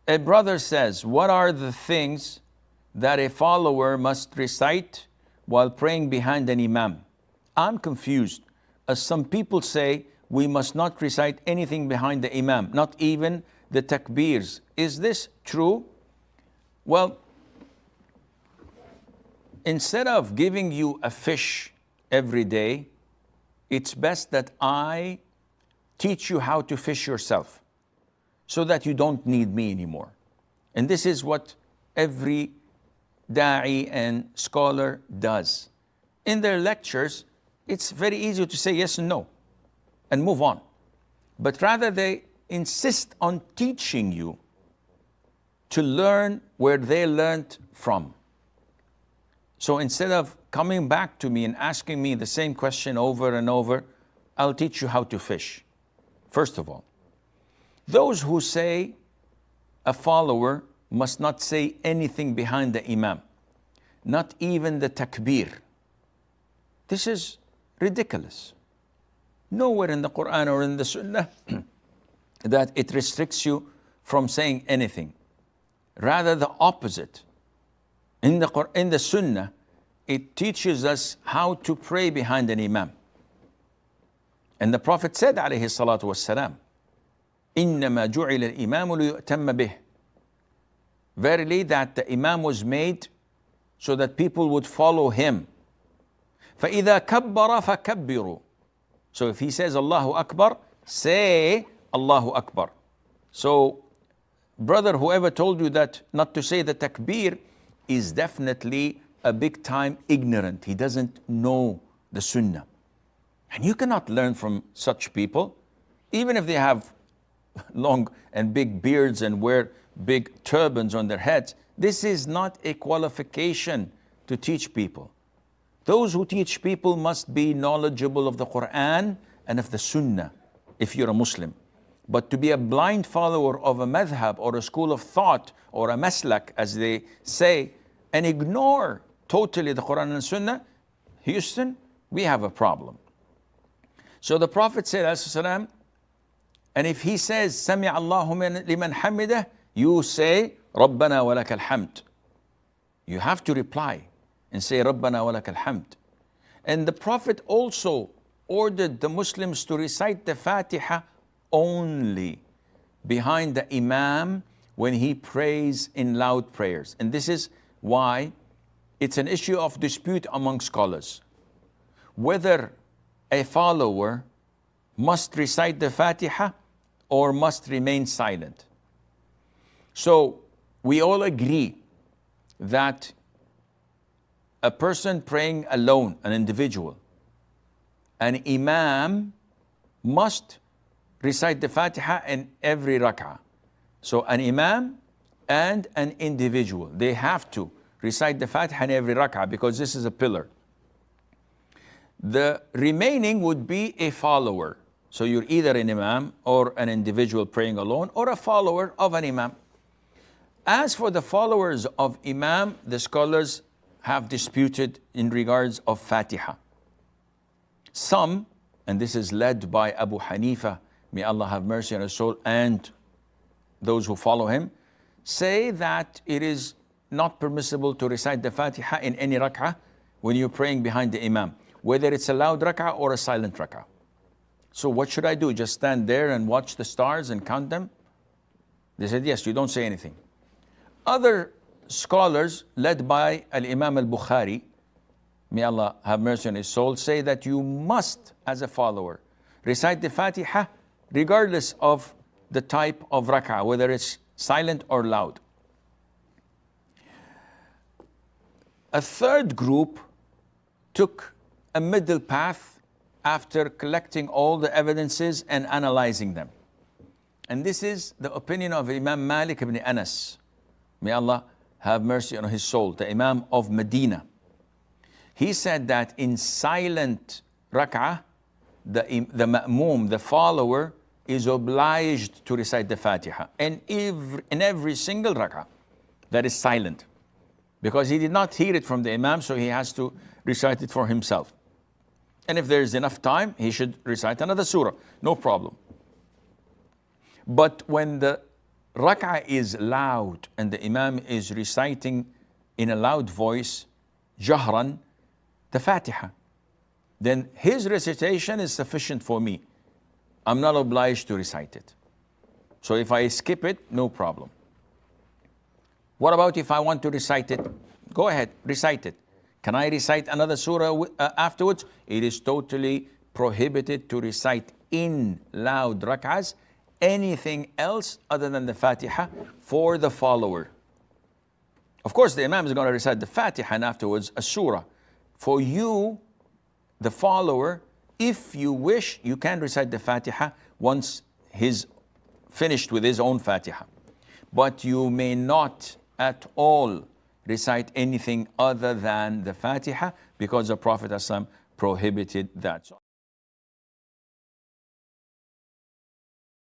A brother says, what are the things that a follower must recite while praying behind an imam? I'm confused, as some people say we must not recite anything behind the imam, not even the takbirs. Is this true? Well, instead of giving you a fish every day, it's best that I teach you how to fish yourself so that you don't need me anymore. And this is what every da'i and scholar does. In their lectures, it's very easy to say yes and no and move on. But rather they insist on teaching you to learn where they learned from. So instead of coming back to me and asking me the same question over and over, I'll teach you how to fish. First of all, those who say a follower must not say anything behind the imam, not even the takbir. This is ridiculous. Nowhere in the Quran or in the Sunnah that it restricts you from saying anything. Rather the opposite. In the Sunnah, it teaches us how to pray behind an imam. And the Prophet said, alayhi salatu wassalam, إِنَّمَا جُعِلَ الْإِمَامُ لِيُؤْتَمَّ بِهِ. Verily that the imam was made so that people would follow him. فَإِذَا كَبَّرَ فَكَبِّرُوا. So if he says Allahu Akbar, say Allahu Akbar. So brother, whoever told you that not to say the takbir is definitely a big time ignorant. He doesn't know the Sunnah. And you cannot learn from such people, even if they have long and big beards and wear big turbans on their heads. This is not a qualification to teach people. Those who teach people must be knowledgeable of the Quran and of the Sunnah, if you're a Muslim. But to be a blind follower of a madhab or a school of thought or a maslak, as they say, and ignore totally the Quran and Sunnah, Houston, we have a problem. So the Prophet said, alayhi salam, and if he says, Sami Allahu liman hamidah, you say, Rabbana wa lakal hamd. You have to reply and say, Rabbana wa lakal hamd. And the Prophet also ordered the Muslims to recite the Fatiha only behind the Imam when he prays in loud prayers. And this is why it's an issue of dispute among scholars, whether a follower must recite the Fatiha or must remain silent. So we all agree that a person praying alone, an individual, an imam must recite the Fatiha in every rak'ah. So an imam and an individual, they have to recite the Fatiha in every rak'ah because this is a pillar. The remaining would be a follower. So you're either an imam or an individual praying alone or a follower of an imam. As for the followers of imam, the scholars have disputed in regards of Fatiha. Some, and this is led by Abu Hanifa, may Allah have mercy on his soul, and those who follow him, say that it is not permissible to recite the Fatiha in any rak'ah when you're praying behind the imam, whether it's a loud rak'ah or a silent rak'ah. So what should I do? Just stand there and watch the stars and count them? They said, yes, you don't say anything. Other scholars, led by Al-Imam Al-Bukhari, may Allah have mercy on his soul, say that you must, as a follower, recite the Fatiha regardless of the type of rak'ah, whether it's silent or loud. A third group took a middle path after collecting all the evidences and analyzing them. And this is the opinion of Imam Malik ibn Anas. May Allah have mercy on his soul, the Imam of Medina. He said that in silent rak'ah, the ma'moom, the follower, is obliged to recite the Fatiha in every single rak'ah that is silent, because he did not hear it from the Imam, so he has to recite it for himself. And if there is enough time, he should recite another surah, no problem. But when the rak'ah is loud and the imam is reciting in a loud voice, jahran, the Fatiha, then his recitation is sufficient for me. I'm not obliged to recite it. So if I skip it, no problem. What about if I want to recite it? Go ahead, recite it. Can I recite another surah afterwards? It is totally prohibited to recite in loud rak'ahs anything else other than the Fatiha for the follower. Of course, the imam is going to recite the Fatiha and afterwards a surah. For you, the follower, if you wish, you can recite the Fatiha once he's finished with his own Fatiha. But you may not at all recite anything other than the Fatiha because the Prophet ﷺ prohibited that.